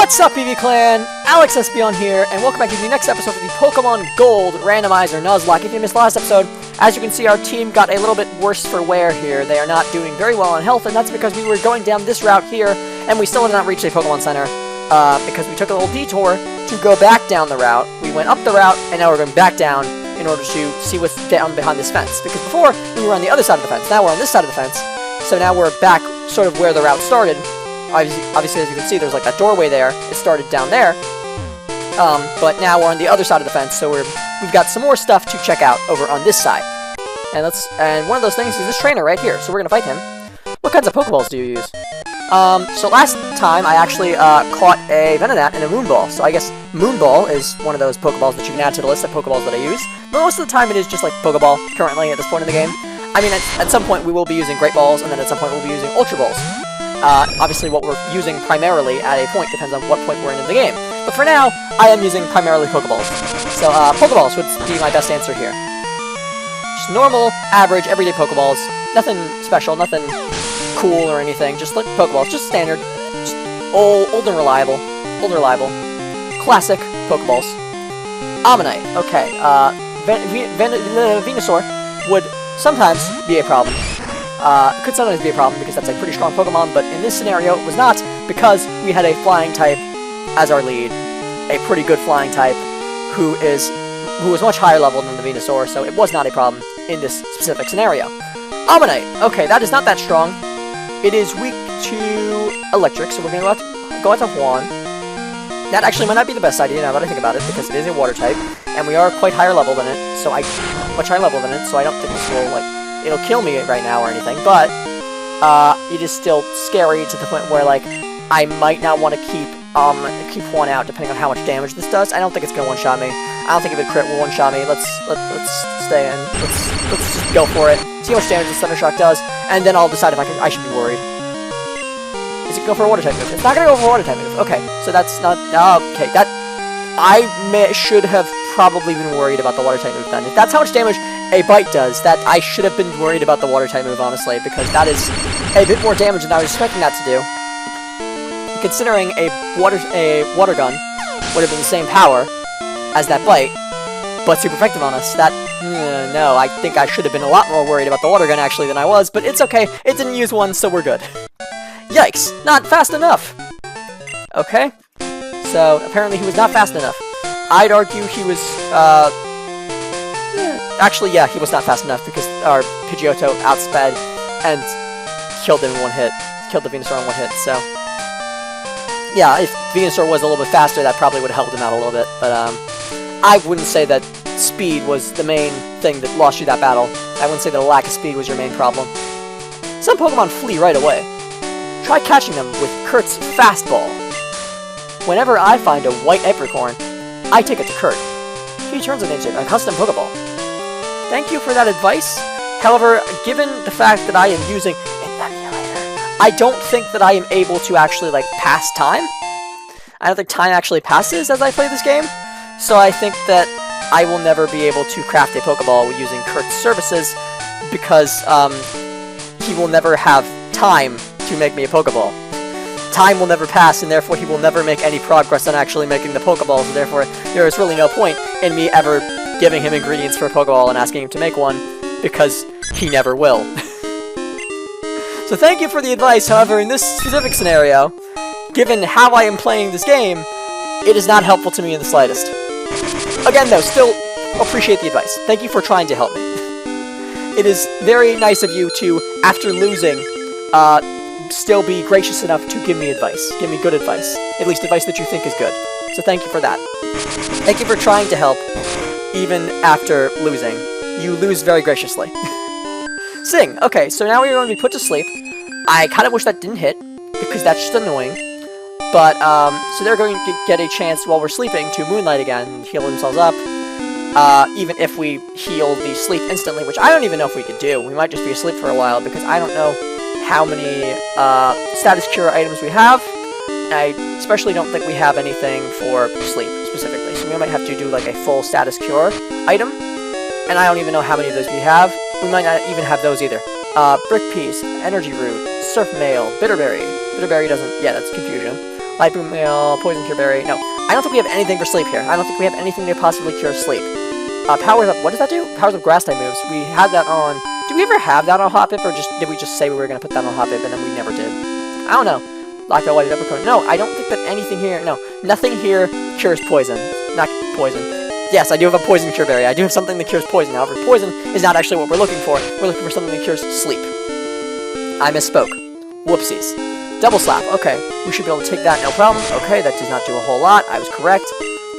What's up, EV Clan? Alex Espion here, and welcome back to the next episode of the Pokemon Gold Randomizer Nuzlocke. If you missed last episode, as you can see, our team got a little bit worse for wear here. They are not doing very well on health, and that's because we were going down this route here, and we still have not reached a Pokemon Center, because we took a little detour to go back down the route. We went up the route, and now we're going back down in order to see what's down behind this fence. Because before, we were on the other side of the fence. Now we're on this side of the fence, so now we're back sort of where the route started. Obviously, as you can see, there's like that doorway there. It started down there, but now we're on the other side of the fence, so we've got some more stuff to check out over on this side. And one of those things is this trainer right here. So we're gonna fight him. What kinds of Pokeballs do you use? So last time I actually caught a Venonat and a Moonball. So I guess Moonball is one of those Pokeballs that you can add to the list of Pokeballs that I use. But most of the time it is just like Pokeball currently at this point in the game. I mean, at some point we will be using Great Balls, and then at some point we'll be using Ultra Balls. Obviously what we're using primarily at a point depends on what point we're in the game. But for now, I am using primarily Pokeballs. So, Pokeballs would be my best answer here. Just normal, average, everyday Pokeballs. Nothing special, nothing cool or anything. Just like Pokeballs, just standard. Just old and reliable. Old and reliable. Classic Pokeballs. Ammonite, okay. Venusaur would sometimes be a problem. Could sometimes be a problem because that's a pretty strong Pokemon, but in this scenario it was not, because we had a flying type as our lead, a pretty good flying type who was much higher level than the Venusaur, so it was not a problem in this specific scenario. Ammonite, okay, that is not that strong. It is weak to electric, so we're going to go out to Juan. That actually might not be the best idea now that I think about it, because it is a water type, and we are quite higher level than it, so much higher level than it, so I don't think this will, it'll kill me right now or anything, but it is still scary to the point where, I might not want to keep one out depending on how much damage this does. I don't think it's gonna one-shot me. I don't think if it crit will one-shot me. Let's stay in. Let's just go for it. See how much damage this Thunder Shock does, and then I'll decide if I should be worried. Is it go for a water type move? It's not gonna go for a water type move. Okay, so that's not okay. That should have probably been worried about the water type move then. If that's how much damage a bite does, that I should have been worried about the water type move, honestly, because that is a bit more damage than I was expecting that to do. Considering a water gun would have been the same power as that bite, but super effective on us. No, I think I should have been a lot more worried about the water gun actually than I was, but it's okay. It didn't use one, so we're good. Yikes, not fast enough. Okay, so apparently he was not fast enough. I'd argue he was, actually, yeah, he was not fast enough because our Pidgeotto outsped and killed him in one hit. Killed the Venusaur in one hit, so... Yeah, if Venusaur was a little bit faster, that probably would have helped him out a little bit, but, I wouldn't say that speed was the main thing that lost you that battle. I wouldn't say that a lack of speed was your main problem. Some Pokemon flee right away. Try catching them with Kurt's Fastball. Whenever I find a white Apricorn, I take it to Kurt. He turns it into a custom Pokeball. Thank you for that advice. However, given the fact that I am using an emulator, I don't think that I am able to actually, pass time. I don't think time actually passes as I play this game. So I think that I will never be able to craft a Pokeball using Kurt's services, because he will never have time to make me a Pokeball. Time will never pass, and therefore he will never make any progress on actually making the Pokeballs, and therefore there is really no point in me ever giving him ingredients for a Pokeball and asking him to make one, because he never will. So thank you for the advice. However, in this specific scenario, given how I am playing this game, it is not helpful to me in the slightest. Again, though, still appreciate the advice. Thank you for trying to help me. It is very nice of you to, after losing, still be gracious enough to give me advice. Give me good advice. At least advice that you think is good. So thank you for that. Thank you for trying to help, even after losing. You lose very graciously. Sing! Okay, so now we're going to be put to sleep. I kind of wish that didn't hit, because that's just annoying. But, so they're going to get a chance while we're sleeping to Moonlight again and heal themselves up. Even if we heal the sleep instantly, which I don't even know if we could do. We might just be asleep for a while, because I don't know how many status cure items we have. I especially don't think we have anything for sleep, specifically. So we might have to do, a full status cure item. And I don't even know how many of those we have. We might not even have those either. Brick Piece, Energy Root, Surf Mail, Bitterberry. Bitterberry doesn't... Yeah, that's Confusion. Light Boom Mail, Poison Cure Berry. No, I don't think we have anything for sleep here. I don't think we have anything to possibly cure sleep. Powers Up, what does that do? Powers Up Grass type moves. We had that on... Did we ever have that on Hoppip, or did we just say we were going to put that on Hoppip and then we never did? I don't know. Lockbell, White Uppercut. No, I don't think that anything here... No, nothing here cures poison. Not poison. Yes, I do have a Poison Cure Berry. I do have something that cures poison. However, poison is not actually what we're looking for. We're looking for something that cures sleep. I misspoke. Whoopsies. Double Slap. Okay, we should be able to take that, no problem. Okay, that does not do a whole lot. I was correct.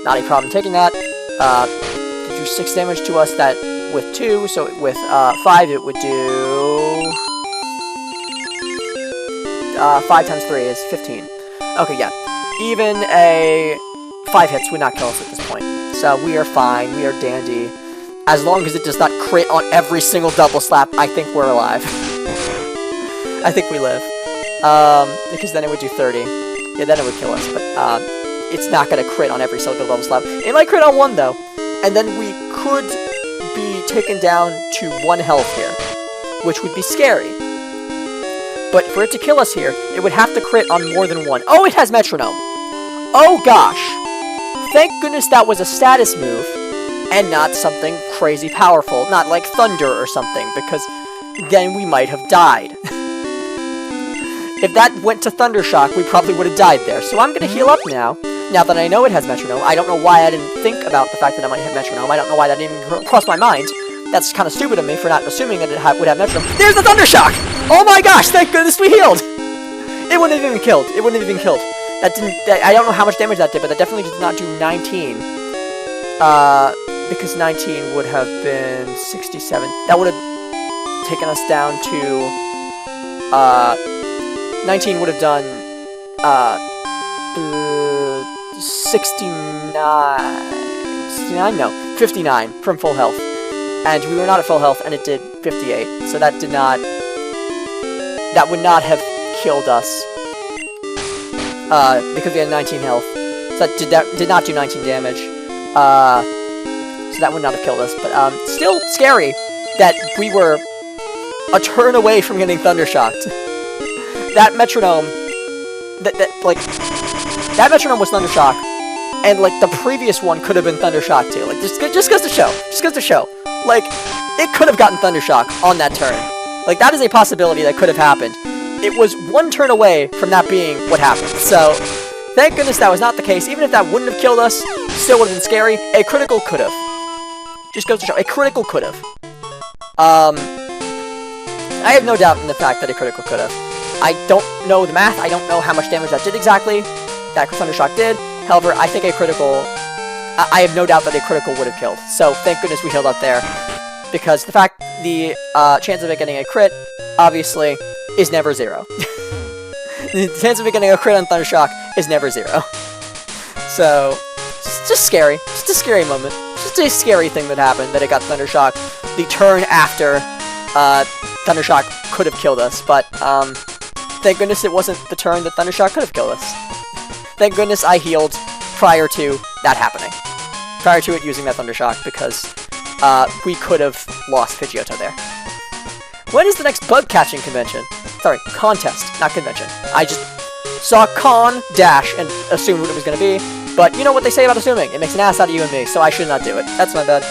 Not a problem taking that. Did do 6 damage to us that with 2, so with 5 it would do... 5 times 3 is 15. Okay, yeah. Even a 5 hits would not kill us at this point. So we are fine, we are dandy. As long as it does not crit on every single Double Slap, I think we're alive. I think we live. Because then it would do 30. Yeah, then it would kill us, but it's not going to crit on every single Double Slap. It might crit on 1, though. And then we could be taken down to 1 health here, which would be scary. But for it to kill us here, it would have to crit on more than 1. Oh, it has Metronome! Oh gosh! Thank goodness that was a status move, and not something crazy powerful, not like Thunder or something, because then we might have died. If that went to Thunder Shock, we probably would have died there. So I'm going to heal up now that I know it has Metronome. I don't know why I didn't think about the fact that it might have Metronome. I don't know why that didn't even cross my mind. That's kind of stupid of me for not assuming that it would have Metronome. There's the Thunder Shock! Oh my gosh, thank goodness we healed! It wouldn't have even killed. It wouldn't have even killed. That didn't... I don't know how much damage that did, but that definitely did not do 19. Because 19 would have been 67. That would have taken us down to... 19 would have done... 69... 69? No, 59 from full health. And we were not at full health, and it did 58. So that did not... That would not have killed us. Because we had 19 health. So that did not do 19 damage. So that would not have killed us. But, still scary that we were a turn away from getting Thundershocked. That Metronome... That Metronome was Thundershock. And, like, the previous one could have been Thundershock, too. Like, just goes to show. Just goes to show. Like, it could have gotten Thundershock on that turn. Like, that is a possibility that could have happened. It was 1 turn away from that being what happened. So, thank goodness that was not the case. Even if that wouldn't have killed us, still would have been scary. A critical could have. Just goes to show. A critical could have. I have no doubt in the fact that a critical could have. I don't know the math. I don't know how much damage that did exactly. That Thundershock did. However, I think a critical... I have no doubt that a critical would have killed. So, thank goodness we healed up there. Because the chance of it getting a crit, obviously, is never 0. The chance of it getting a crit on Thundershock is never 0. So, just scary. Just a scary moment. Just a scary thing that happened, that it got Thundershock. The turn after Thundershock could have killed us, but thank goodness it wasn't the turn that Thundershock could have killed us. Thank goodness I healed prior to that happening. Prior to it using that Thundershock, because we could have lost Pidgeotto there. When is the next bug-catching convention? Sorry, contest, not convention. I just saw con dash and assumed what it was going to be, but you know what they say about assuming. It makes an ass out of you and me, so I should not do it. That's my bad.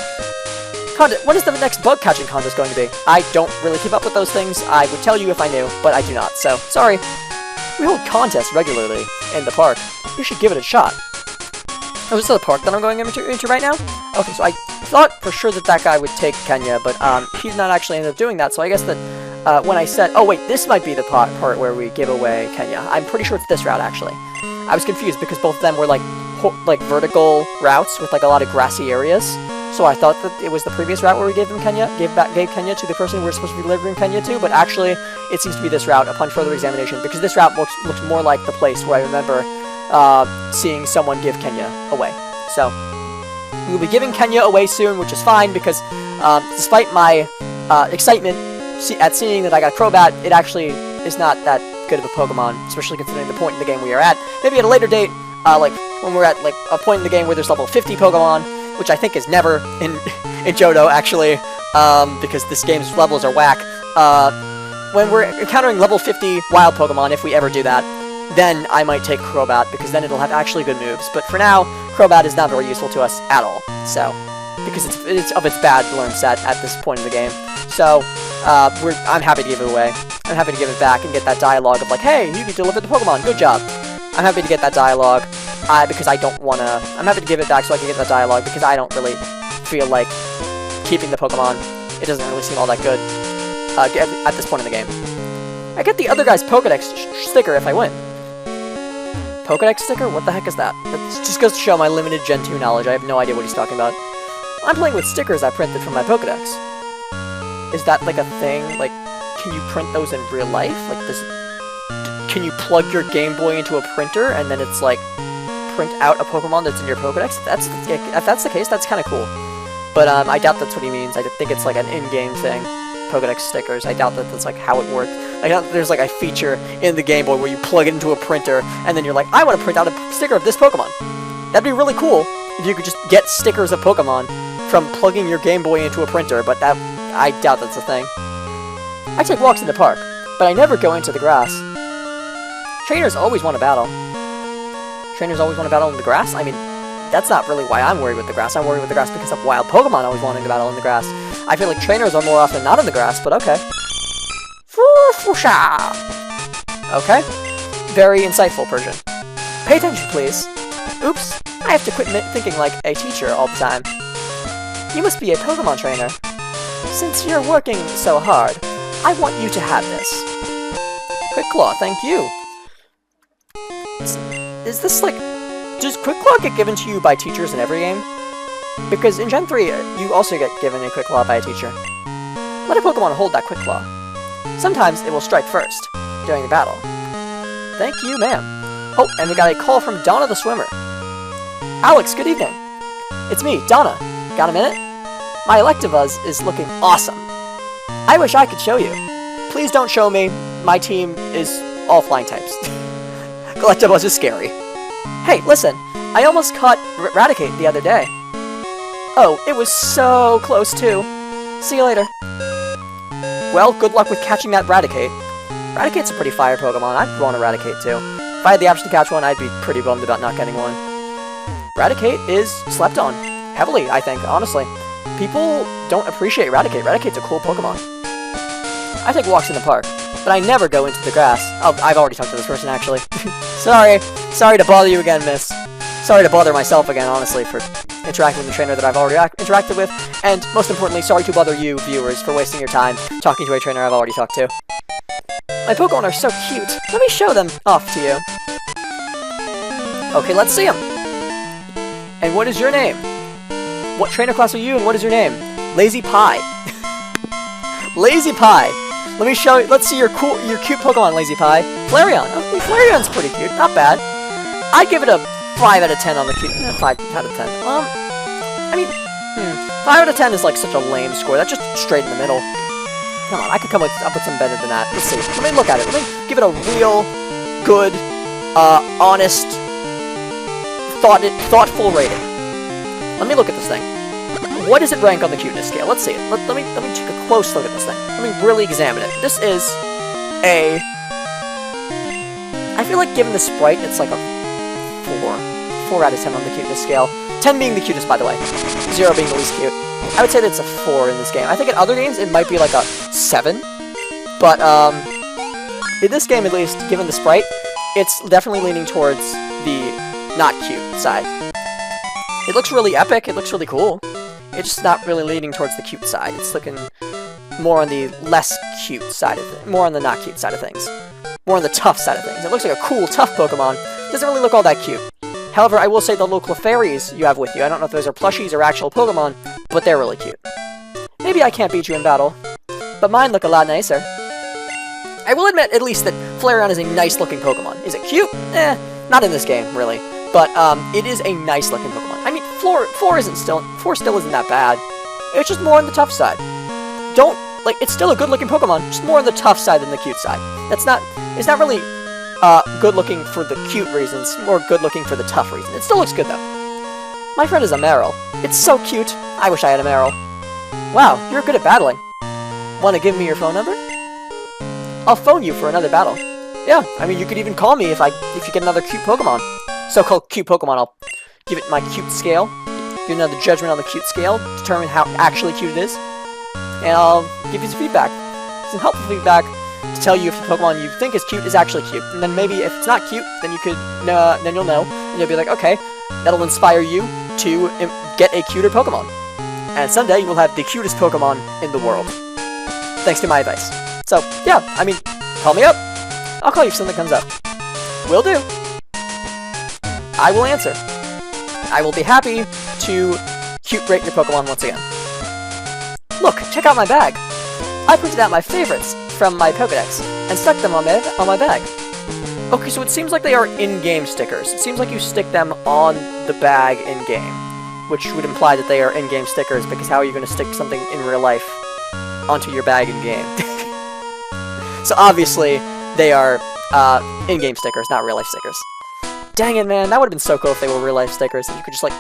When is the next bug-catching contest going to be? I don't really keep up with those things. I would tell you if I knew, but I do not, so sorry. We hold contests regularly in the park. You should give it a shot. Oh, is this the park that I'm going into right now? Okay, so I thought for sure that that guy would take Kenya, but he did not actually end up doing that, so I guess that when I said... Oh, wait, this might be the part where we give away Kenya. I'm pretty sure it's this route, actually. I was confused because both of them were, like vertical routes with, like, a lot of grassy areas. So I thought that it was the previous route where we gave them Kenya, gave Kenya to the person we were supposed to be delivering Kenya to, but actually, it seems to be this route upon further examination, because this route looks more like the place where I remember seeing someone give Kenya away. So, we will be giving Kenya away soon, which is fine, because despite my excitement at seeing that I got Crobat, it actually is not that good of a Pokemon, especially considering the point in the game we are at. Maybe at a later date, like when we're at like a point in the game where there's level 50 Pokemon, which I think is never in Johto, actually, because this game's levels are whack. When we're encountering level 50 wild Pokemon, if we ever do that, then I might take Crobat, because then it'll have actually good moves. But for now, Crobat is not very useful to us at all. So, because it's of its bad learn set at this point in the game. So, I'm happy to give it away. I'm happy to give it back and get that dialogue of like, hey, you delivered the Pokemon, good job. I'm happy to get that dialogue, because I don't want to... I'm happy to give it back so I can get that dialogue, because I don't really feel like keeping the Pokemon. It doesn't really seem all that good at this point in the game. I get the other guy's Pokedex sticker if I win. Pokedex sticker? What the heck is that? It just goes to show my limited Gen 2 knowledge. I have no idea what he's talking about. I'm playing with stickers I printed from my Pokedex. Is that like a thing? Like, can you print those in real life? Like, can you plug your Game Boy into a printer and then it's like print out a Pokemon that's in your Pokedex? If that's the case, that's kind of cool. But I doubt that's what he means. I think it's like an in-game thing. Pokedex stickers. I doubt that that's like how it works. I doubt that there's like a feature in the Game Boy where you plug it into a printer and then you're like, I want to print out a sticker of this Pokemon. That'd be really cool if you could just get stickers of Pokemon from plugging your Game Boy into a printer, but I doubt that's a thing. I take walks in the park, but I never go into the grass. Trainers always want to battle. Trainers always want to battle in the grass? I mean, that's not really why I'm worried with the grass. I'm worried with the grass because of wild Pokemon always wanting to battle in the grass. I feel like trainers are more often not in the grass, but okay. Okay. Very insightful, Persian. Pay attention, please. Oops. I have to quit thinking like a teacher all the time. You must be a Pokemon trainer. Since you're working so hard, I want you to have this. Quick Claw, thank you. Is this like... Does Quick Claw get given to you by teachers in every game? Because in Gen 3, you also get given a Quick Claw by a teacher. Let a Pokemon hold that Quick Claw. Sometimes it will strike first, during the battle. Thank you, ma'am. Oh, and we got a call from Donna the Swimmer. Alex, good evening. It's me, Donna. Got a minute? My Electabuzz is looking awesome. I wish I could show you. Please don't show me. My team is all flying types. Electabuzz is scary. Hey, listen. I almost caught Raticate the other day. Oh, it was so close too. See you later. Well, good luck with catching that Raticate. Raticate's a pretty fire Pokemon. I'd want a Raticate too. If I had the option to catch one, I'd be pretty bummed about not getting one. Raticate is slept on. Heavily, I think, honestly. People don't appreciate Raticate. Raticate's a cool Pokemon. I take walks in the park, but I never go into the grass. Oh, I've already talked to this person, actually. Sorry to bother you again, miss. Sorry to bother myself again, honestly, for interacting with the trainer that I've already interacted with. And, most importantly, sorry to bother you, viewers, for wasting your time talking to a trainer I've already talked to. My Pokemon are so cute. Let me show them off to you. Okay, let's see them. And what is your name? What trainer class are you, and what is your name? Lazy Pie. Lazy Pie. Let me show you. Let's see your cute Pokemon, Lazy Pie. Flareon. Okay, Flareon's pretty cute. Not bad. I'd give it a 5 out of 10 on the cute. 5 out of 10. I mean, 5 out of 10 is like such a lame score. That's just straight in the middle. Come on, I could come up with some better than that. Let's see. Let me look at it. Let me give it a real, good, honest, thoughtful rating. Let me look at this thing. What does it rank on the cuteness scale? Let's see it. Let me take a close look at this thing. Let me really examine it. This is a... I feel like given the sprite, it's like a 4. 4 out of 10 on the cuteness scale. 10 being the cutest, by the way. 0 being the least cute. I would say that it's a 4 in this game. I think in other games, it might be like a 7. But, in this game, at least, given the sprite, it's definitely leaning towards the not cute side. It looks really epic, it looks really cool. It's just not really leaning towards the cute side. It's looking more on the less cute side of it. More on the not cute side of things. More on the tough side of things. It looks like a cool, tough Pokemon. Doesn't really look all that cute. However, I will say the little Clefairies you have with you, I don't know if those are plushies or actual Pokemon, but they're really cute. Maybe I can't beat you in battle, but mine look a lot nicer. I will admit, at least, that Flareon is a nice-looking Pokemon. Is it cute? Not in this game, really. But, it is a nice-looking Pokemon. I mean, 4 still isn't that bad. It's just more on the tough side. It's still a good-looking Pokemon, just more on the tough side than the cute side. It's not really, good-looking for the cute reasons, more good-looking for the tough reasons. It still looks good, though. My friend is a Meryl. It's so cute. I wish I had a Meryl. Wow, you're good at battling. Want to give me your phone number? I'll phone you for another battle. yeah, I mean, you could even call me if you get another cute Pokemon. So-called cute Pokemon, I'll give it my cute scale, give another judgment on the cute scale, determine how actually cute it is, and I'll give you some feedback, some helpful feedback to tell you if the Pokemon you think is cute is actually cute. And then maybe if it's not cute, then then you'll know, and you'll be like, okay, that'll inspire you to get a cuter Pokemon. And someday you will have the cutest Pokemon in the world, thanks to my advice. So, yeah, I mean, call me up. I'll call you if something comes up. Will do. I will answer. I will be happy to cute rate your Pokemon once again. Look, check out my bag. I printed out my favorites from my Pokedex and stuck them on my bag. Okay, so it seems like they are in-game stickers. It seems like you stick them on the bag in-game, which would imply that they are in-game stickers, because how are you going to stick something in real life onto your bag in-game? So obviously, they are in-game stickers, not real-life stickers. Dang it, man, that would have been so cool if they were real-life stickers, and you could just, like,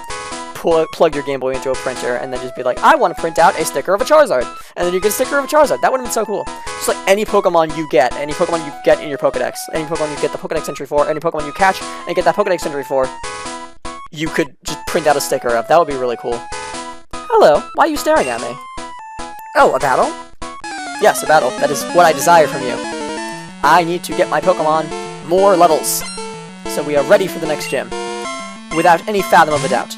plug your Game Boy into a printer, and then just be like, I want to print out a sticker of a Charizard, and then you get a sticker of a Charizard. That would have been so cool. Just like any Pokemon you get in your Pokedex, any Pokemon you get the Pokedex entry for, any Pokemon you catch and get that Pokedex entry for, you could just print out a sticker of. That would be really cool. Hello, why are you staring at me? Oh, a battle? Yes, a battle. That is what I desire from you. I need to get my Pokemon more levels, so we are ready for the next gym, without any fathom of a doubt.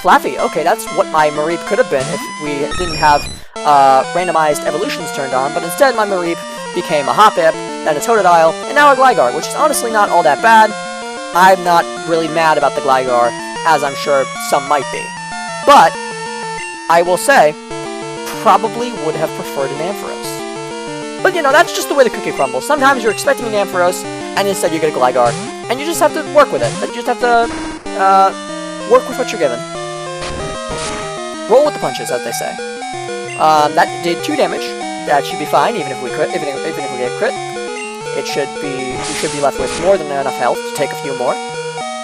Flaffy, okay, that's what my Mareep could have been if we didn't have randomized evolutions turned on, but instead my Mareep became a Hoppip, then a Totodile, and now a Gligar, which is honestly not all that bad. I'm not really mad about the Gligar, as I'm sure some might be. But, I will say, probably would have preferred an Ampharos. But you know, that's just the way the cookie crumbles. Sometimes you're expecting an Ampharos, and instead you get a Gligar, and you just have to work with it. You just have to, work with what you're given. Roll with the punches, as they say. That did 2 damage. That should be fine, even if we crit. Even if we get crit, we should be left with more than enough health to take a few more.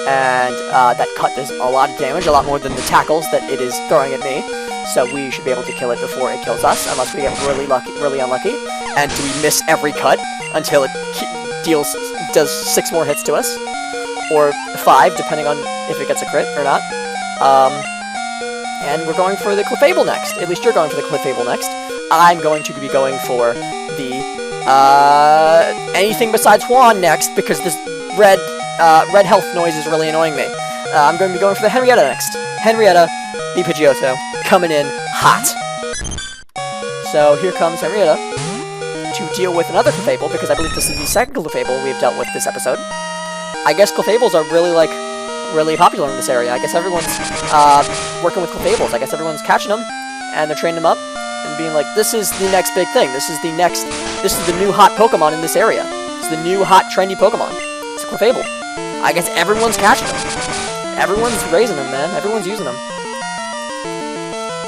And that cut does a lot of damage, a lot more than the tackles that it is throwing at me. So we should be able to kill it before it kills us, unless we get really unlucky. And do we miss every cut until it does 6 more hits to us, or 5, depending on if it gets a crit or not. And we're going for the Clefable next. At least you're going for the Clefable next. I'm going to be going for the, anything besides Juan next, because this red health noise is really annoying me. I'm going to be going for the Henrietta next. Henrietta, the Pidgeotto, coming in hot. So here comes Henrietta to deal with another Clefable, because I believe this is the second Clefable we've dealt with this episode. I guess Clefables are really popular in this area. I guess everyone's working with Clefables. I guess everyone's catching them, and they're training them up, and being like, this is the next big thing. This is the new hot Pokemon in this area. It's the new hot trendy Pokemon. It's a Clefable. I guess everyone's catching them. Everyone's raising them, man. Everyone's using them.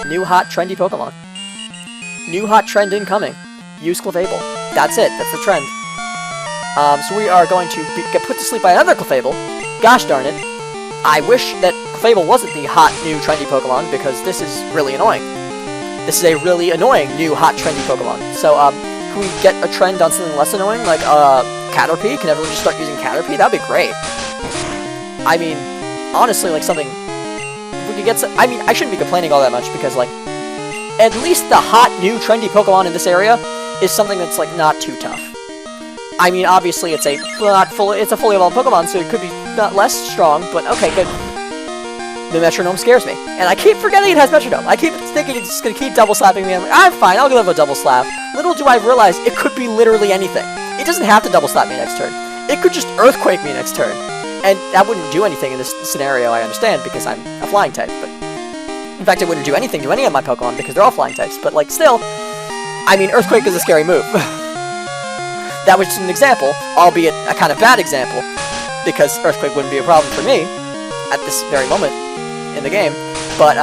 New hot trendy Pokemon. New hot trend incoming. Use Clefable. That's it. That's the trend. So we are going to get put to sleep by another Clefable. Gosh darn it. I wish that Clefable wasn't the hot, new, trendy Pokemon, because this is really annoying. This is a really annoying, new, hot, trendy Pokemon. So, can we get a trend on something less annoying, like, Caterpie? Can everyone just start using Caterpie? That'd be great. I mean, honestly, like, something... If we could get some... I mean, I shouldn't be complaining all that much, because, like, at least the hot, new, trendy Pokemon in this area is something that's, like, not too tough. I mean, obviously, it's a fully evolved Pokemon, so it could be not less strong, but okay, good. The Metronome scares me, and I keep forgetting it has Metronome. I keep thinking it's just gonna keep double slapping me. I'm like, I'm fine, I'll give it a double slap. Little do I realize it could be literally anything. It doesn't have to double slap me next turn. It could just Earthquake me next turn, and that wouldn't do anything in this scenario, I understand, because I'm a flying type, but... In fact, it wouldn't do anything to any of my Pokemon, because they're all flying types, but, like, still... I mean, Earthquake is a scary move. That was just an example, albeit a kind of bad example, because Earthquake wouldn't be a problem for me at this very moment in the game. But,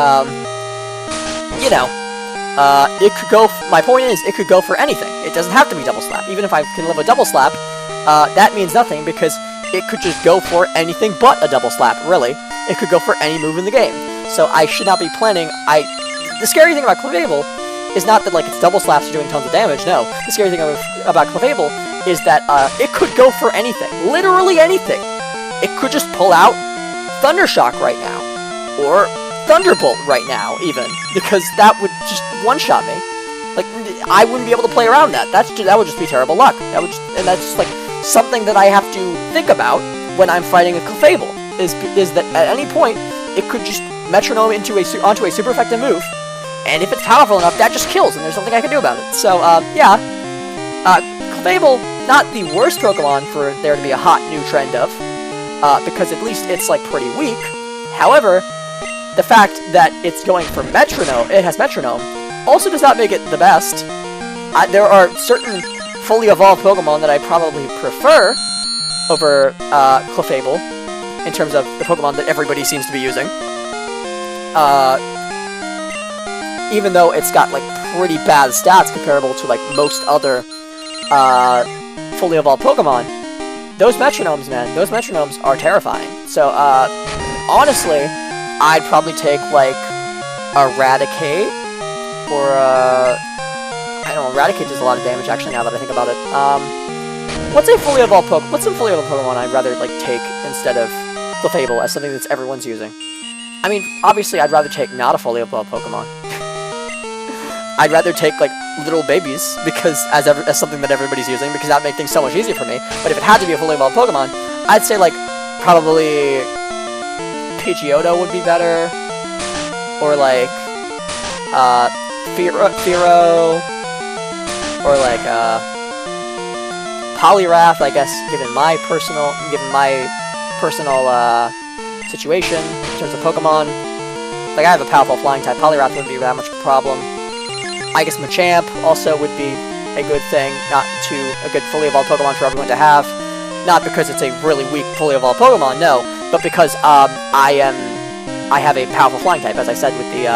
you know, it could go... My point is, it could go for anything. It doesn't have to be double slap. Even if I can live a double slap, that means nothing, because it could just go for anything but a double slap, really. It could go for any move in the game. So I should not be planning... The scary thing about Clefable is not that, like, its double slaps are doing tons of damage, no. The scary thing about Clefable is that it could go for anything. Literally anything. It could just pull out Thundershock right now. Or Thunderbolt right now, even. Because that would just one-shot me. Like, I wouldn't be able to play around that. That would just be terrible luck. And that's just, like, something that I have to think about when I'm fighting a Clefable. Is that at any point, it could just metronome onto a super effective move. And if it's powerful enough, that just kills, and there's nothing I can do about it. So, yeah. Clefable, not the worst Pokemon for there to be a hot new trend of, because at least it's, like, pretty weak. However, the fact that it's going for Metronome, it has Metronome, also does not make it the best. There are certain fully evolved Pokemon that I probably prefer over Clefable, in terms of the Pokemon that everybody seems to be using. Even though it's got, like, pretty bad stats comparable to, like, most other fully evolved Pokemon, those Metronomes, man, those Metronomes are terrifying. So, honestly, I'd probably take, like, Eradicate, or, I don't know, Eradicate does a lot of damage, actually, now that I think about it. What's some fully evolved Pokemon I'd rather, like, take instead of Clefable as something that everyone's using? I mean, obviously, I'd rather take not a fully evolved Pokemon. I'd rather take, like, little babies, because as something that everybody's using, because that would make things so much easier for me. But if it had to be a fully evolved Pokemon, I'd say, like, probably Pidgeotto would be better, or, like, Fearow, or, like, Poliwrath, I guess, given my personal situation in terms of Pokemon. Like, I have a powerful flying type. Poliwrath wouldn't be that much of a problem. I guess Machamp also would be a good thing, a good fully evolved Pokemon for everyone to have. Not because it's a really weak fully evolved Pokemon, no, but because I have a powerful flying type, as I said with the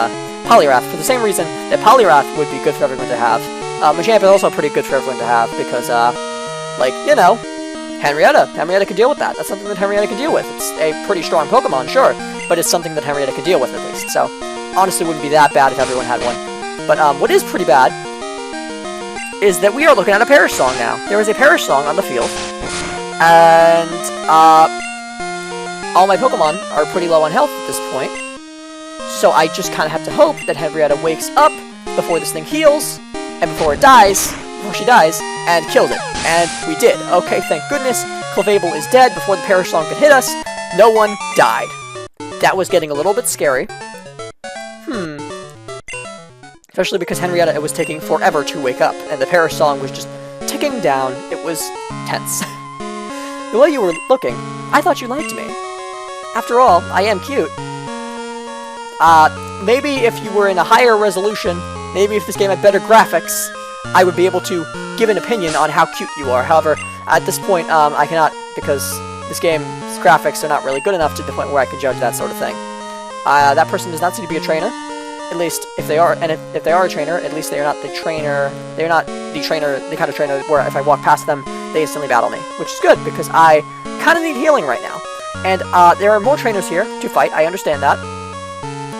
Poliwrath, for the same reason that Poliwrath would be good for everyone to have. Machamp is also pretty good for everyone to have, because, like, you know, Henrietta can deal with that. That's something that Henrietta can deal with. It's a pretty strong Pokemon, sure, but it's something that Henrietta can deal with, at least. So, honestly, it wouldn't be that bad if everyone had one. But, what is pretty bad is that we are looking at a Perish Song now. There is a Perish Song on the field, and, all my Pokemon are pretty low on health at this point, so I just kind of have to hope that Henrietta wakes up before this thing heals, and before she dies, and kills it. And we did. Okay, thank goodness. Clefable is dead before the Perish Song could hit us. No one died. That was getting a little bit scary. Especially because Henrietta, it was taking forever to wake up, and the Perish Song was just ticking down. It was tense. The way you were looking, I thought you liked me. After all, I am cute. Maybe if you were in a higher resolution, maybe if this game had better graphics, I would be able to give an opinion on how cute you are. However, at this point, I cannot, because this game's graphics are not really good enough to the point where I can judge that sort of thing. That person does not seem to be a trainer. At least, if they are, and if they are a trainer, at least they are not the trainer, they're not the kind of trainer where if I walk past them, they instantly battle me. Which is good, because I kind of need healing right now. And, there are more trainers here to fight, I understand that.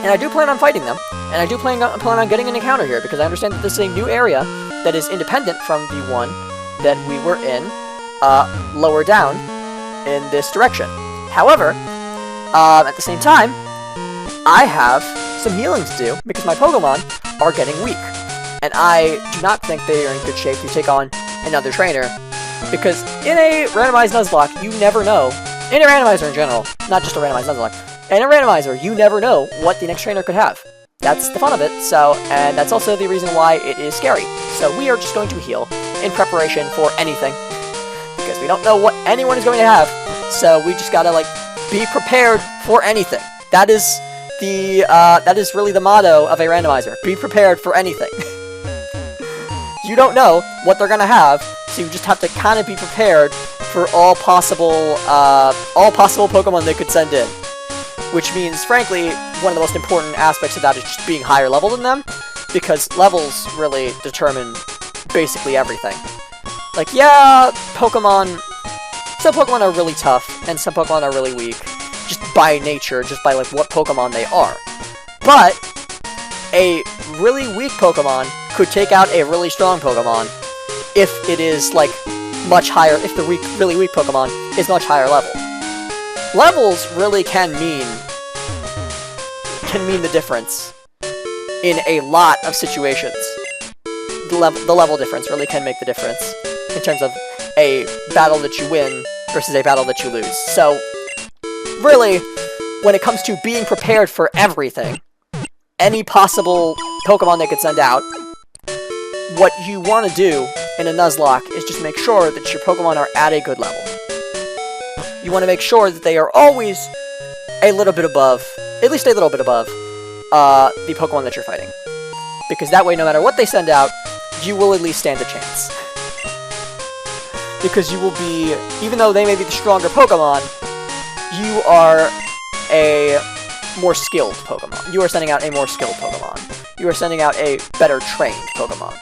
And I do plan on fighting them, and I do plan on getting an encounter here, because I understand that this is a new area that is independent from the one that we were in, lower down in this direction. However, at the same time, I have some healing to do, because my Pokemon are getting weak. And I do not think they are in good shape to take on another trainer, because in a randomized Nuzlocke, you never know, in a randomizer in general, not just a randomized Nuzlocke, in a randomizer, you never know what the next trainer could have. That's the fun of it, so, and that's also the reason why it is scary. So we are just going to heal in preparation for anything, because we don't know what anyone is going to have, so we just gotta, like, be prepared for anything. That is really the motto of a randomizer. Be prepared for anything. You don't know what they're gonna have, so you just have to kind of be prepared for all possible Pokemon they could send in. Which means, frankly, one of the most important aspects of that is just being higher level than them, because levels really determine basically everything. Like, yeah, some Pokemon are really tough, and some Pokemon are really weak, just by nature, just by, like, what Pokemon they are. But a really weak Pokemon could take out a really strong Pokemon if it is, like, much higher, if the really weak Pokemon is much higher level. Levels really can mean the difference in a lot of situations. The level difference really can make the difference in terms of a battle that you win versus a battle that you lose. So, really, when it comes to being prepared for everything, any possible Pokemon they could send out, what you want to do in a Nuzlocke is just make sure that your Pokemon are at a good level. You want to make sure that they are always a little bit above, at least a little bit above, the Pokemon that you're fighting. Because that way, no matter what they send out, you will at least stand a chance. Because you will be, even though they may be the stronger Pokemon, you are a more skilled Pokemon. You are sending out a more skilled Pokemon. You are sending out a better trained Pokemon.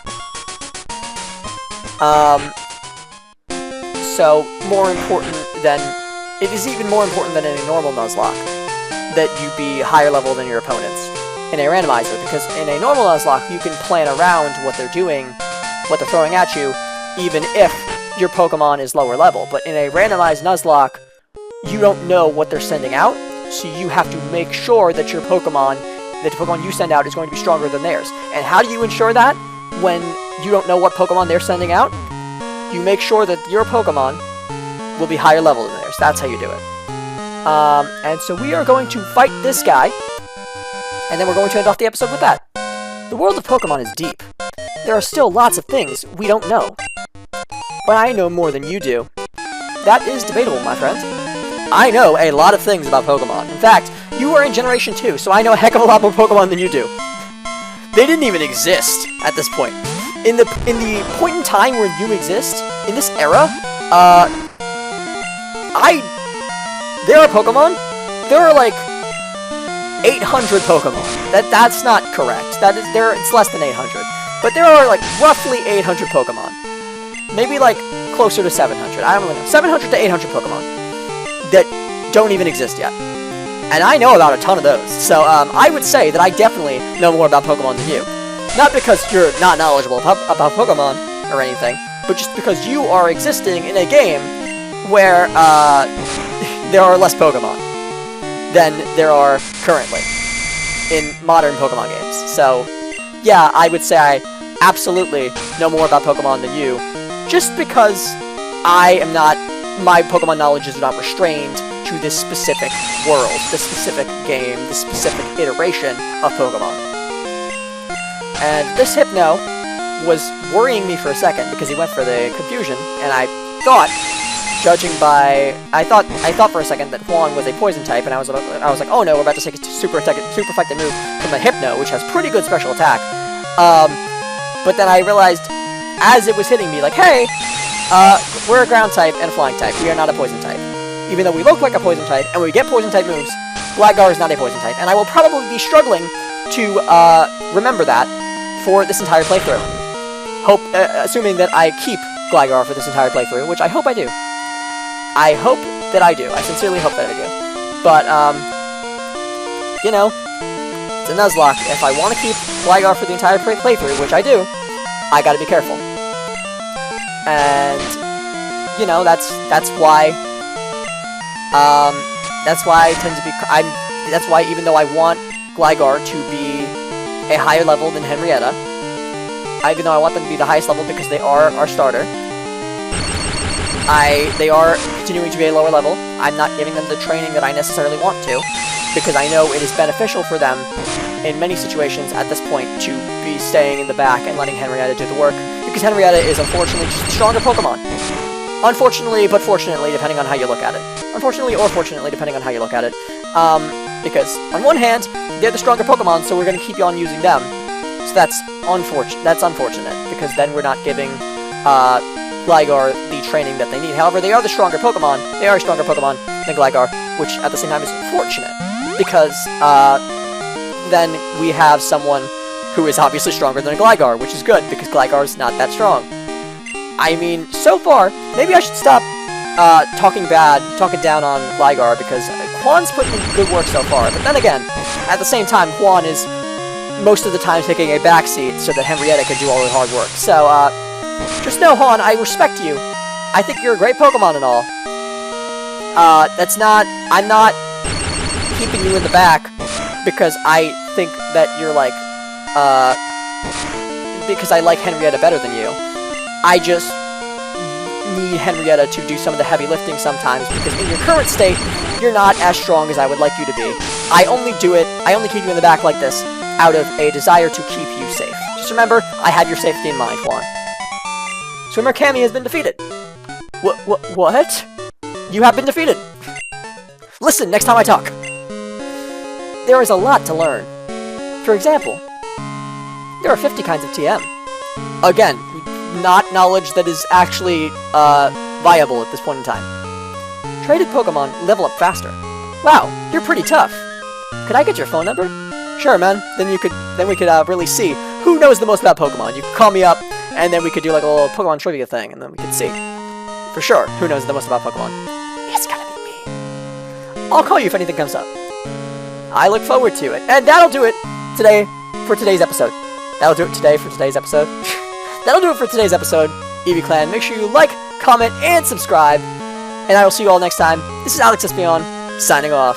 So, more important than, it is even more important than in a normal Nuzlocke, that you be higher level than your opponents in a randomizer, because in a normal Nuzlocke, you can plan around what they're doing, what they're throwing at you, even if your Pokemon is lower level. But in a randomized Nuzlocke, you don't know what they're sending out, so you have to make sure that your Pokemon, that the Pokemon you send out is going to be stronger than theirs. And how do you ensure that when you don't know what Pokemon they're sending out? You make sure that your Pokemon will be higher level than theirs. That's how you do it. And so we are going to fight this guy, and then we're going to end off the episode with that. The world of Pokemon is deep. There are still lots of things we don't know. But I know more than you do. That is debatable, my friend. I know a lot of things about Pokemon. In fact, you are in Generation 2, so I know a heck of a lot more Pokemon than you do. They didn't even exist at this point. In the point in time where you exist, in this era, there are Pokemon. There are like 800 Pokemon. That's not correct. It's less than 800. But there are like roughly 800 Pokemon. Maybe like closer to 700. I don't really know. 700 to 800 Pokemon that don't even exist yet. And I know about a ton of those. So I would say that I definitely know more about Pokemon than you. Not because you're not knowledgeable about Pokemon or anything, but just because you are existing in a game where there are less Pokemon than there are currently in modern Pokemon games. So, yeah, I would say I absolutely know more about Pokemon than you, just because my Pokemon knowledge is not restrained to this specific world, this specific game, this specific iteration of Pokemon. And this Hypno was worrying me for a second because he went for the confusion, and I thought, I thought for a second that Juan was a poison type, and I was like, oh no, we're about to take a super effective move from the Hypno, which has pretty good special attack. But then I realized, as it was hitting me, like, hey, we're a ground type and a flying type. We are not a poison type. Even though we look like a poison type, and we get poison type moves, Gligar is not a poison type. And I will probably be struggling to remember that for this entire playthrough. Assuming that I keep Gligar for this entire playthrough, which I hope I do. I hope that I do. I sincerely hope that I do. But, you know, it's a Nuzlocke. If I want to keep Gligar for the entire playthrough, which I do, I gotta be careful. And, you know, that's why I tend to be, that's why even though I want Gligar to be a higher level than Henrietta, even though I want them to be the highest level because they are our starter, they are continuing to be a lower level. I'm not giving them the training that I necessarily want to, because I know it is beneficial for them in many situations at this point to be staying in the back and letting Henrietta do the work, because Henrietta is unfortunately just a stronger Pokemon. Unfortunately, but fortunately, depending on how you look at it. Unfortunately or fortunately, depending on how you look at it. Because on one hand, they're the stronger Pokemon, so we're going to keep on using them. So that's unfortunate, because then we're not giving Gligar the training that they need. However, they are the stronger Pokemon. They are a stronger Pokemon than Gligar, which at the same time is fortunate, because then we have someone who is obviously stronger than a Gligar, which is good, because Gligar is not that strong. I mean, so far, maybe I should stop talking down on Gligar, because Juan's put in good work so far. But then again, at the same time, Juan is most of the time taking a backseat so that Henrietta can do all the hard work. So, just know, Juan, I respect you I think you're a great Pokemon and all. I'm not keeping you in the back because I think that you're like, because I like Henrietta better than you. I just need Henrietta to do some of the heavy lifting sometimes because in your current state, you're not as strong as I would like you to be. I only keep you in the back like this out of a desire to keep you safe. Just remember, I have your safety in mind, Juan. Swimmer Cammy has been defeated. What? You have been defeated. Listen, next time I talk. There is a lot to learn. For example, there are 50 kinds of TM. Again, not knowledge that is actually viable at this point in time. Traded Pokemon level up faster. Wow, you're pretty tough. Could I get your phone number? Sure, man. Then we could really see who knows the most about Pokemon. You could call me up, and then we could do like a little Pokemon trivia thing, and then we could see for sure who knows the most about Pokemon. It's gonna be me. I'll call you if anything comes up. I look forward to it, and that'll do it today for today's episode. That'll do it today for today's episode. That'll do it for today's episode. Eevee Clan, make sure you like, comment, and subscribe. And I will see you all next time. This is Alex Espion, signing off.